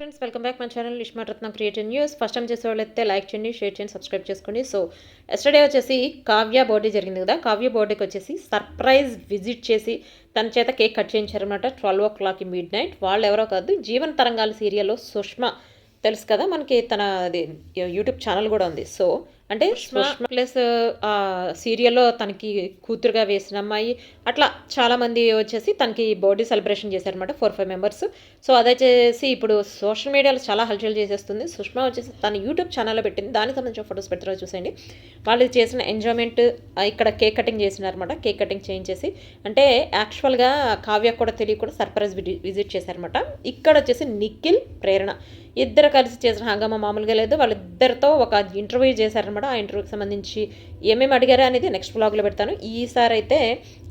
Friends welcome back my channel iSmart Ratna creative news. First time చేసే వాళ్ళైతే like చేయండి, share చేయండి, సబ్స్క్రైబ్ చేసుకోండి. సో ఎస్టర్డే వచ్చేసి కావ్య బర్త్డే జరిగింది కదా. కావ్య బర్త్డేకి వచ్చేసి సర్ప్రైజ్ విజిట్ చేసి తన చేత కేక్ కట్ చేయించారనమాట. 12 o'clock మిడ్ నైట్. వాళ్ళు ఎవరో కాదు, జీవన తరంగాలు సీరియల్లో సుష్మా తెలుసు కదా మనకి, తన అది యూట్యూబ్ ఛానల్ కూడా ఉంది. సో అంటే సుష్మా ప్లస్ ఆ సీరియల్లో తనకి కూతురుగా వేసిన అమ్మాయి, అట్లా చాలామంది వచ్చేసి తనకి బర్త్డే సెలబ్రేషన్ చేశారనమాట, 4-5 మెంబర్స్. సో అదొచ్చేసి ఇప్పుడు సోషల్ మీడియాలో చాలా హల్చల్ చేసేస్తుంది. సుష్మా వచ్చేసి తన యూట్యూబ్ ఛానల్లో పెట్టింది, దానికి సంబంధించిన ఫొటోస్ పెడతారో చూసేయండి. వాళ్ళు చేసిన ఎంజాయ్మెంట్, ఇక్కడ కేక్ కటింగ్ చేసినారనమాట. కేక్ కటింగ్ చేయించేసి అంటే యాక్చువల్గా కావ్య కూడా తెలియకుండా సర్ప్రైజ్ విజిట్ చేశారనమాట. ఇక్కడ వచ్చేసి నిఖిల్, ప్రేరణ ఇద్దరు కలిసి చేసిన హంగామా మామూలుగా లేదు. వాళ్ళిద్దరితో ఒక ఇంటర్వ్యూ చేశారనమాట. ఆ ఇంటర్వ్యూకి సంబంధించి ఏమేమి అడిగారా అనేది నెక్స్ట్ బ్లాగ్లో పెడతాను. ఈసారి అయితే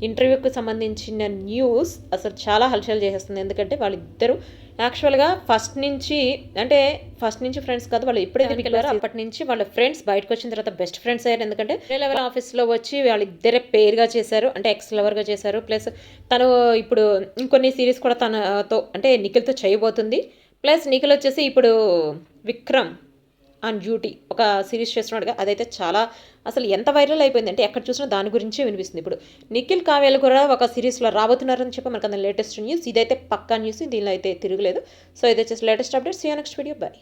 ఇంటర్వ్యూకి సంబంధించిన న్యూస్ అసలు చాలా హల్చల్ చేసేస్తుంది. ఎందుకంటే వాళ్ళిద్దరూ యాక్చువల్గా ఫస్ట్ నుంచి ఫ్రెండ్స్ కాదు, వాళ్ళు ఎప్పుడైతే వెళ్ళారో అప్పటి నుంచి వాళ్ళ ఫ్రెండ్స్, బయటకు వచ్చిన తర్వాత బెస్ట్ ఫ్రెండ్స్ అయ్యారు. ఎందుకంటే లెవెల్ ఆఫీస్లో వచ్చి వాళ్ళిద్దరే పేరుగా చేశారు, అంటే ఎక్స్ లవర్గా చేశారు. ప్లస్ తను ఇప్పుడు ఇంకొన్ని సిరీస్ కూడా తనతో అంటే నిఖిల్తో చేయబోతుంది. ప్లస్ నిఖిల్ వచ్చేసి ఇప్పుడు విక్రమ్ ఆన్ డ్యూటీ ఒక సిరీస్ చేస్తున్నాడుగా, అదైతే చాలా అసలు ఎంత వైరల్ అయిపోయింది అంటే ఎక్కడ చూసినా దాని గురించే వినిపిస్తుంది. ఇప్పుడు నిఖిల్ కావ్యాలు కూడా ఒక సిరీస్లో రాబోతున్నారని చెప్పి మనకు లేటెస్ట్ న్యూస్. ఇదైతే పక్కా న్యూస్, దీనిలో అయితే తిరగలేదు. సో ఇది వచ్చేసి latest updates. See you next video. By.